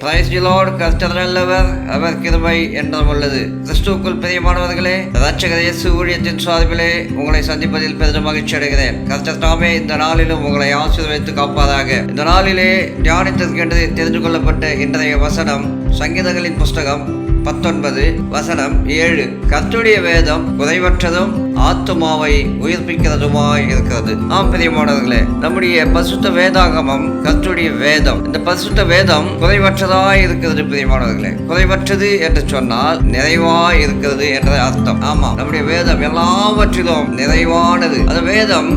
Praise the Lord. கர்த்தர் நல்லவர், அவர் கிருபை என்றும் உள்ளது. கிறிஸ்துவுக்குள் பிரியமானவர்களே, இரட்சகர் இயேசு ஊழியத்தின் சார்பிலே உங்களை சந்திப்பதில் பெரும் மகிழ்ச்சி அடைகிறேன். கர்த்தர் தாமே இந்த நாளிலும் உங்களை ஆசீர்வதித்து காப்பாதாக. இந்த நாளிலே தியானித்தற்கென்று தெரிந்து கொள்ளப்பட்ட இன்றைய வசனம் சங்கீதங்களின் புஸ்தகம் 19:7. கர்த்தருடைய வேதம் குறைவற்றதும் ஆத்துமாவை உயிர்ப்பிக்கிறதுமாய் இருக்கிறது. பிரியமானவர்களே, நம்முடைய பரிசுத்த வேதாகமம் கர்த்தருடைய வேதம். இந்த பரிசுத்த வேதம் குறைவற்றதாய் இருக்கிறது. பிரியமானவர்களே, குறைவற்றது என்று சொன்னால் நிறைவாய் இருக்கிறது என்ற அர்த்தம். ஆமா, நம்முடைய வேதம் எல்லாவற்றிலும் நிறைவானது. அந்த வேதம்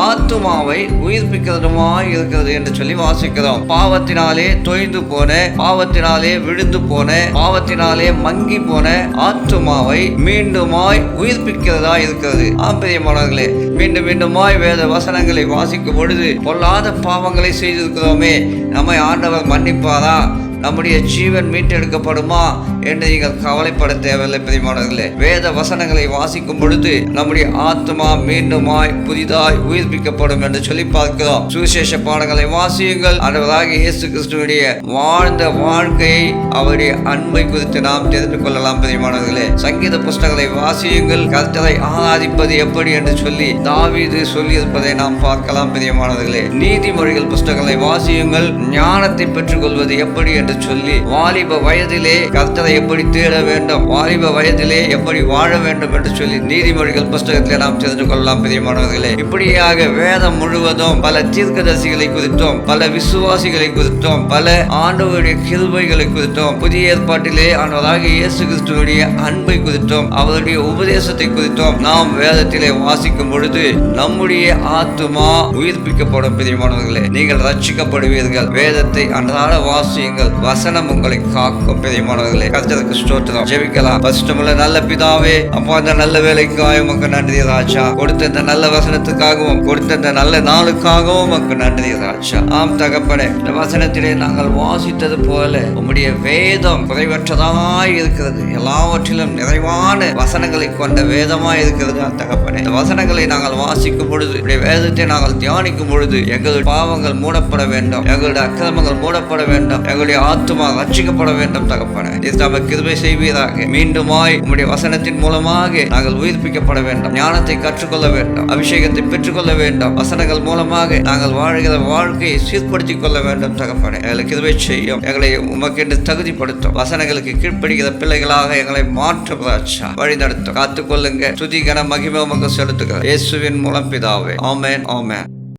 ஆத்துமாவை உயிர்ப்பிக்கிறதுமாய் இருக்கிறது என்று சொல்லி வாசிக்கிறோம். பாவத்தினாலே தொய்ந்து போன, பாவத்தினாலே விழுந்து போன, பாவத்தினாலே மங்கி போன ஆத்துமாவை மீண்டுமாய் உயிர்ப்பிக்கிறதா இருக்கிறது. பிரியமானவர்களே, மீண்டுமாய் வேத வசனங்களை வாசிக்கும் பொழுது பொல்லாத பாவங்களை செய்திருக்கிறோமே, நம்மை ஆண்டவர் மன்னிப்பாரா, நம்முடைய ஜீவன் மீட்டெடுக்கப்படுமா என்று நீங்கள் கவலைப்பட தேவையில்லை. பிரியமானவர்களே, வேத வசனங்களை வாசிக்கும் பொழுது நம்முடைய ஆத்மா மீண்டுமாய் புதிதாய் உயிர்ப்பிக்கப்படும் என்று சொல்லி பார்க்கிறோம். சுவிசேஷ பாடங்களை வாசியுங்கள். ஆண்டவராகிய இயேசு கிறிஸ்துவுடைய வாழ்ந்த வாழ்க்கையை, அவருடைய அன்பை குறித்து நாம் தெரிந்து கொள்ளலாம். பிரியமானவர்களே, சங்கீத புஸ்தகங்களை வாசியுங்கள். கர்த்தரை ஆராதிப்பது எப்படி என்று சொல்லி தாவீது சொல்லி இருப்பதை நாம் பார்க்கலாம். பிரியமானவர்களே, நீதிமொழிகள் புஸ்தகங்களை வாசியுங்கள். ஞானத்தை பெற்றுக் கொள்வது எப்படி என்று சொல்லி, வாலிப வயதிலே கர்த்தரை எப்படி தேட வேண்டும், வாலிப வயதிலே எப்படி வாழ வேண்டும் என்று சொல்லி நீதிமொழிகள் புஸ்தகத்திலே நாம் தெரிந்து கொள்ளலாம். பிரியமானவர்களே, இப்படியாக வேதம் முழுவதும் பல தீர்க்கதரிசிகளை குறித்தும், பல விசுவாசிகளை குறித்தும், பல ஆண்டவருடைய கிருபைகளை குறித்தும், புதிய ஏற்பாட்டிலே ஆண்டவராகிய இயேசு கிறிஸ்துவுடைய அன்பை குறித்தும், அவருடைய உபதேசத்தை குறித்தும் நாம் வேதத்திலே வாசிக்கும் பொழுது நம்முடைய ஆத்துமா உயிர்ப்பிக்கப்படும். பிரியமானவர்களே, நீங்கள் ரட்சிக்கப்படுவீர்கள். வேதத்தை அன்றாட வாசியுங்கள். வசனம் உங்களை காக்கும். பிரியமானவர்களே, கர்த்தருக்கு ஸ்தோத்திரம். ஜெபிக்கலாம். பரிசுத்தமுள்ள நல்ல பிதாவே, அப்பா, இந்த நல்ல வேலைக்காக உமக்கு நன்றி ராஜா. கொடுத்த இந்த நல்ல வசனத்துக்காகவும், கொடுத்த இந்த நல்ல நாளுக்காகவும் உமக்கு நன்றி ராஜா. தகப்பனே, இந்த வசனத்திலே நாங்கள் வாசித்தது போல உம்முடைய வேதம் குறைவற்றதாய் இருக்கிறது. எல்லாவற்றிலும் நிறைவான வசனங்களை கொண்ட வேதமாய் இருக்கிறது. தகப்பனே, இந்த வசனங்களை நாங்கள் வாசிக்கும் பொழுது, வேதத்தை நாங்கள் தியானிக்கும் பொழுது எங்களுடைய பாவங்கள் மூடப்பட வேண்டும், எங்களுடைய அக்கிரமங்கள் மூடப்பட வேண்டும், எங்களுடைய ஆத்துமா ரட்சிக்கப்பட வேண்டும். தகப்பனே, நமக்கு கிருபை செய்வீராக. மீண்டுமாய் உம்முடைய வசனத்தின் மூலமாக நாங்கள் உயிர்ப்பிக்கப்பட வேண்டும், ஞானத்தை கற்றுக்கொள்ள வேண்டும், அபிஷேகத்தை பெற்றுக்கொள்ள வேண்டும். வசனங்கள் மூலமாக நாங்கள் வாழ்கிற வாழ்க்கையை சீர்படுத்திக் கொள்ள வேண்டும். தகப்பனே, எங்களை கிருபை செய்யும். எங்களை உமக்கென்று தகுதிப்படுத்தும். வசனங்களுக்கு கீழ்ப்படுகிற பிள்ளைகளாக எங்களை மாற்றும் ராஜா. வழி நடத்தும். காத்துக்கொள்ளுங்க. துதி கன மகிமை உமக்கு செலுத்துகிறோம். இயேசுவின் மூலம் பிதாவே. ஆமென், ஆமென்.